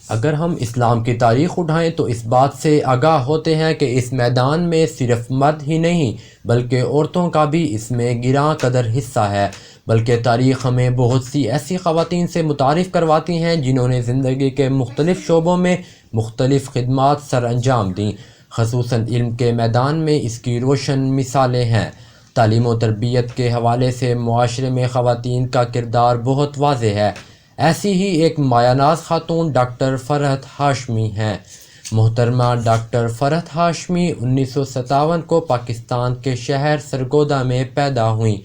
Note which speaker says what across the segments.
Speaker 1: اگر ہم اسلام کی تاریخ اٹھائیں تو اس بات سے آگاہ ہوتے ہیں کہ اس میدان میں صرف مرد ہی نہیں بلکہ عورتوں کا بھی اس میں گراں قدر حصہ ہے، بلکہ تاریخ ہمیں بہت سی ایسی خواتین سے متعارف کرواتی ہیں جنہوں نے زندگی کے مختلف شعبوں میں مختلف خدمات سر انجام دیں، خصوصاً علم کے میدان میں اس کی روشن مثالیں ہیں۔ تعلیم و تربیت کے حوالے سے معاشرے میں خواتین کا کردار بہت واضح ہے۔ ایسی ہی ایک مایہ ناز خاتون ڈاکٹر فرحت ہاشمی ہیں۔ محترمہ ڈاکٹر فرحت ہاشمی 1957 کو پاکستان کے شہر سرگودا میں پیدا ہوئیں۔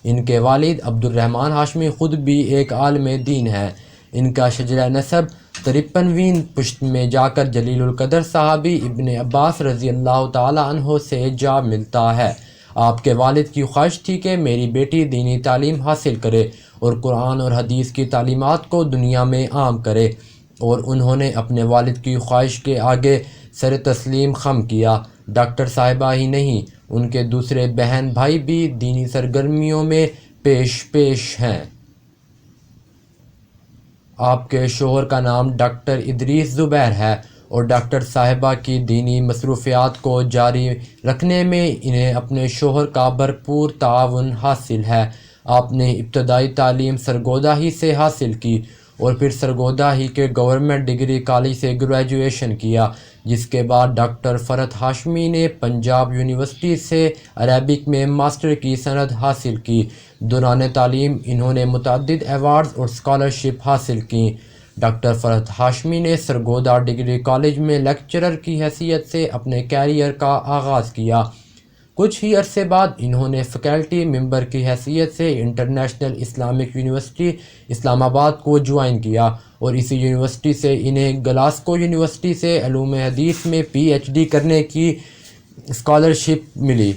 Speaker 1: ان کے والد عبد الرحمن ہاشمی خود بھی ایک عالم دین ہیں۔ ان کا شجرہ نسب 53ویں پشت میں جا کر جلیل القدر صحابی ابن عباس رضی اللہ تعالی عنہ سے جا ملتا ہے۔ آپ کے والد کی خواہش تھی کہ میری بیٹی دینی تعلیم حاصل کرے اور قرآن اور حدیث کی تعلیمات کو دنیا میں عام کرے، اور انہوں نے اپنے والد کی خواہش کے آگے سر تسلیم خم کیا۔ ڈاکٹر صاحبہ ہی نہیں، ان کے دوسرے بہن بھائی بھی دینی سرگرمیوں میں پیش ہیں۔ آپ کے شوہر کا نام ڈاکٹر ادریس زبیر ہے، اور ڈاکٹر صاحبہ کی دینی مصروفیات کو جاری رکھنے میں انہیں اپنے شوہر کا بھرپور تعاون حاصل ہے۔ آپ نے ابتدائی تعلیم سرگودا ہی سے حاصل کی اور پھر سرگودا ہی کے گورنمنٹ ڈگری کالج سے گریجویشن کیا، جس کے بعد ڈاکٹر فرحت ہاشمی نے پنجاب یونیورسٹی سے عربک میں ماسٹر کی سند حاصل کی۔ دوران تعلیم انہوں نے متعدد ایوارڈز اور اسکالرشپ حاصل کیں۔ ڈاکٹر فرحت ہاشمی نے سرگودا ڈگری کالج میں لیکچرر کی حیثیت سے اپنے کیریئر کا آغاز کیا۔ کچھ ہی عرصے بعد انہوں نے فیکلٹی ممبر کی حیثیت سے انٹرنیشنل اسلامک یونیورسٹی اسلام آباد کو جوائن کیا، اور اسی یونیورسٹی سے انہیں گلاسکو یونیورسٹی سے علوم حدیث میں پی ایچ ڈی کرنے کی اسکالرشپ ملی۔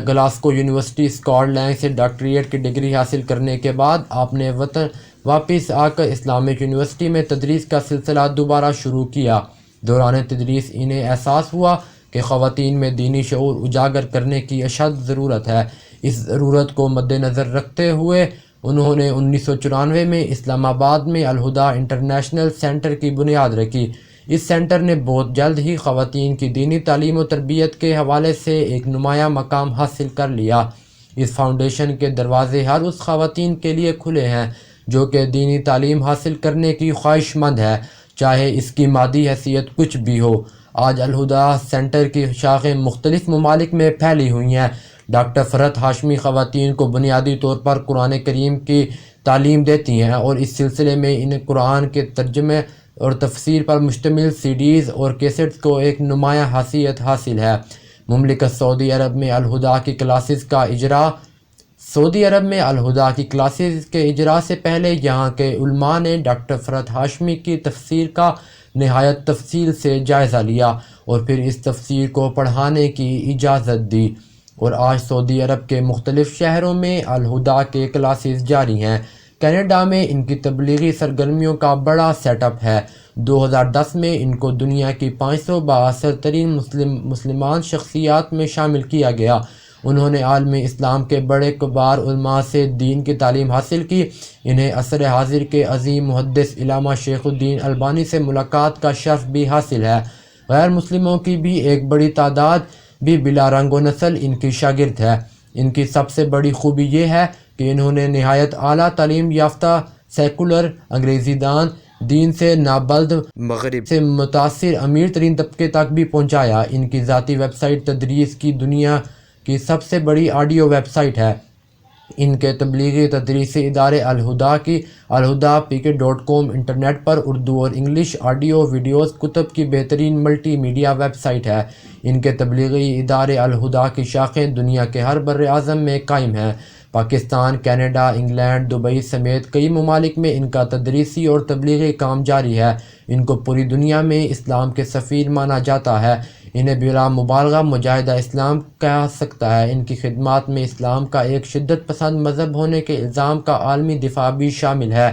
Speaker 1: گلاسکو یونیورسٹی اسکاٹ لینڈ سے ڈاکٹریٹ کی ڈگری حاصل کرنے کے بعد آپ نے وطن واپس آ کر اسلامک یونیورسٹی میں تدریس کا سلسلہ دوبارہ شروع کیا۔ دوران تدریس انہیں احساس ہوا کہ خواتین میں دینی شعور اجاگر کرنے کی اشد ضرورت ہے۔ اس ضرورت کو مد نظر رکھتے ہوئے انہوں نے 1994 میں اسلام آباد میں الہدیٰ انٹرنیشنل سینٹر کی بنیاد رکھی۔ اس سینٹر نے بہت جلد ہی خواتین کی دینی تعلیم و تربیت کے حوالے سے ایک نمایاں مقام حاصل کر لیا۔ اس فاؤنڈیشن کے دروازے ہر اس خواتین کے لیے کھلے ہیں جو کہ دینی تعلیم حاصل کرنے کی خواہش مند ہے، چاہے اس کی مادی حیثیت کچھ بھی ہو۔ آج الہدیٰ سینٹر کی شاخیں مختلف ممالک میں پھیلی ہوئی ہیں۔ ڈاکٹر فرحت ہاشمی خواتین کو بنیادی طور پر قرآن کریم کی تعلیم دیتی ہیں، اور اس سلسلے میں انہیں قرآن کے ترجمے اور تفسیر پر مشتمل سی ڈیز اور کیسٹس کو ایک نمایاں حیثیت حاصل ہے۔ مملکت سعودی عرب میں الہدیٰ کی کلاسز کا اجرا سعودی عرب میں الہدیٰ کی کلاسز کے اجرا سے پہلے یہاں کے علماء نے ڈاکٹر فرحت ہاشمی کی تفسیر کا نہایت تفصیل سے جائزہ لیا اور پھر اس تفسیر کو پڑھانے کی اجازت دی، اور آج سعودی عرب کے مختلف شہروں میں الہدیٰ کے کلاسز جاری ہیں۔ کینیڈا میں ان کی تبلیغی سرگرمیوں کا بڑا سیٹ اپ ہے۔ 2010 میں ان کو دنیا کی 500 بااثر ترین مسلمان شخصیات میں شامل کیا گیا۔ انہوں نے عالم اسلام کے بڑے کبار علماء سے دین کی تعلیم حاصل کی۔ انہیں عصر حاضر کے عظیم محدث علامہ شیخ الدین البانی سے ملاقات کا شرف بھی حاصل ہے۔ غیر مسلموں کی بھی ایک بڑی تعداد بھی بلا رنگ و نسل ان کی شاگرد ہے۔ ان کی سب سے بڑی خوبی یہ ہے کہ انہوں نے نہایت اعلیٰ تعلیم یافتہ سیکولر انگریزی دان دین سے نابلد مغرب سے متاثر امیر ترین طبقے تک بھی پہنچایا۔ ان کی ذاتی ویب سائٹ تدریس کی دنیا کی سب سے بڑی آڈیو ویب سائٹ ہے۔ ان کے تبلیغی تدریسی ادارے الہدیٰ کی alhuda.pk.com انٹرنیٹ پر اردو اور انگلش آڈیو ویڈیوز کتب کی بہترین ملٹی میڈیا ویب سائٹ ہے۔ ان کے تبلیغی ادارے الہدیٰ کی شاخیں دنیا کے ہر بر اعظم میں قائم ہیں۔ پاکستان، کینیڈا، انگلینڈ، دبئی سمیت کئی ممالک میں ان کا تدریسی اور تبلیغی کام جاری ہے۔ ان کو پوری دنیا میں اسلام کے سفیر مانا جاتا ہے۔ انہیں بلا مبالغہ مجاہدہ اسلام کہا سکتا ہے۔ ان کی خدمات میں اسلام کا ایک شدت پسند مذہب ہونے کے الزام کا عالمی دفاع بھی شامل ہے۔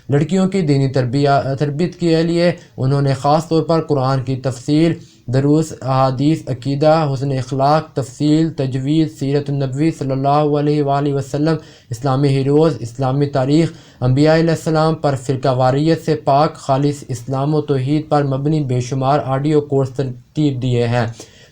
Speaker 1: لڑکیوں کی دینی تربیت کے لیے انہوں نے خاص طور پر قرآن کی تفسیر، دروس، احادیث، عقیدہ، حسن اخلاق، تفصیل، تجوید، سیرت النبوی صلی اللہ علیہ وآلہ وسلم، اسلامی ہیروز، اسلامی تاریخ، انبیاء علیہ السلام پر فرقہ واریت سے پاک خالص اسلام و توحید پر مبنی بے شمار آڈیو کورس ترتیب دیے ہیں،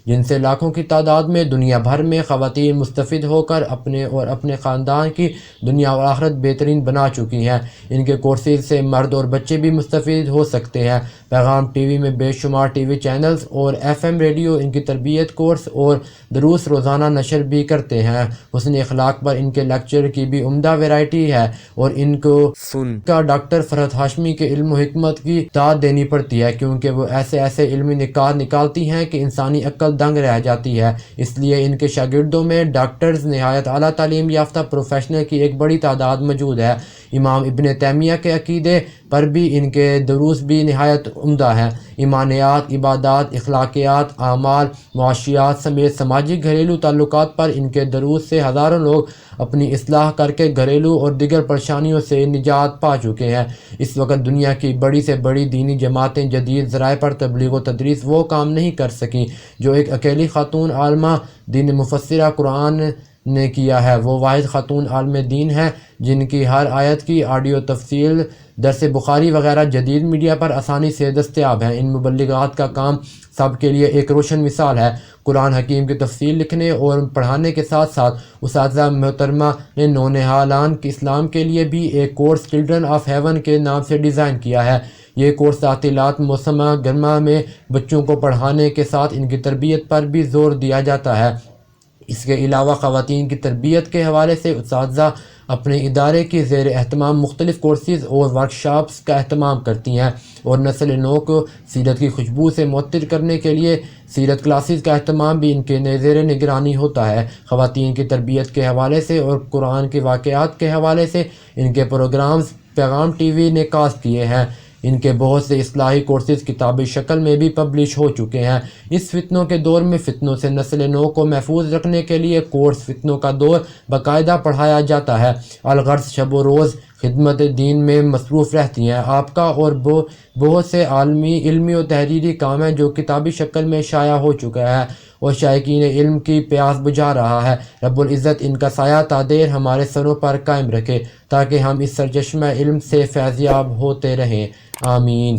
Speaker 1: جن سے لاکھوں کی تعداد میں دنیا بھر میں خواتین مستفید ہو کر اپنے اور اپنے خاندان کی دنیا و آخرت بہترین بنا چکی ہیں۔ ان کے کورسز سے مرد اور بچے بھی مستفید ہو سکتے ہیں۔ پیغام ٹی وی میں بے شمار ٹی وی چینلز اور ایف ایم ریڈیو ان کی تربیت کورس اور دروس روزانہ نشر بھی کرتے ہیں۔ حسن اخلاق پر ان کے لیکچر کی بھی عمدہ ویرائٹی ہے اور ان کو سن کر ڈاکٹر فرحت ہاشمی کے علم و حکمت کی داد دینی پڑتی ہے، کیونکہ وہ ایسے علمی نکات نکالتی ہیں کہ انسانی عقل دنگ رہ جاتی ہے۔ اس لیے ان کے شاگردوں میں ڈاکٹرز، نہایت اعلیٰ تعلیم یافتہ پروفیشنل کی ایک بڑی تعداد موجود ہے۔ امام ابن تیمیہ کے عقیدے پر بھی ان کے دروس بھی نہایت عمدہ ہیں۔ ایمانیات، عبادات، اخلاقیات، اعمال، معاشیات سمیت سماجی گھریلو تعلقات پر ان کے دروس سے ہزاروں لوگ اپنی اصلاح کر کے گھریلو اور دیگر پریشانیوں سے نجات پا چکے ہیں۔ اس وقت دنیا کی بڑی سے بڑی دینی جماعتیں جدید ذرائع پر تبلیغ و تدریس وہ کام نہیں کر سکیں جو ایک اکیلی خاتون عالمہ دین مفسرہ قرآن نے کیا ہے۔ وہ واحد خاتون عالم دین ہیں جن کی ہر آیت کی آڈیو تفصیل، درس بخاری وغیرہ جدید میڈیا پر آسانی سے دستیاب ہیں۔ ان مبلغات کا کام سب کے لیے ایک روشن مثال ہے۔ قرآن حکیم کی تفصیل لکھنے اور پڑھانے کے ساتھ ساتھ اساتذہ محترمہ نے نونہالان اسلام کے لیے بھی ایک کورس چلڈرن آف ہیون کے نام سے ڈیزائن کیا ہے۔ یہ کورس تعطیلات موسم گرما میں بچوں کو پڑھانے کے ساتھ ان کی تربیت پر بھی زور دیا جاتا ہے۔ اس کے علاوہ خواتین کی تربیت کے حوالے سے اساتذہ اپنے ادارے کی زیر اہتمام مختلف کورسز اور ورکشاپس کا اہتمام کرتی ہیں اور نسل نو کو سیرت کی خوشبو سے معطر کرنے کے لیے سیرت کلاسز کا اہتمام بھی ان کے زیر نگرانی ہوتا ہے۔ خواتین کی تربیت کے حوالے سے اور قرآن کے واقعات کے حوالے سے ان کے پروگرامز پیغام ٹی وی نے کاسٹ کیے ہیں۔ ان کے بہت سے اصلاحی کورسز کتابی شکل میں بھی پبلش ہو چکے ہیں۔ اس فتنوں کے دور میں فتنوں سے نسل نو کو محفوظ رکھنے کے لیے کورس فتنوں کا دور باقاعدہ پڑھایا جاتا ہے۔ الغرض شب و روز خدمت دین میں مصروف رہتی ہیں۔ آپ کا اور بہت سے عالمی، علمی و تحریری کام ہیں جو کتابی شکل میں شائع ہو چکا ہے اور شائقین علم کی پیاس بجھا رہا ہے۔ رب العزت ان کا سایہ تا دیر ہمارے سروں پر قائم رکھے تاکہ ہم اس سرچشمہ علم سے فیض یاب ہوتے رہیں۔ آمین۔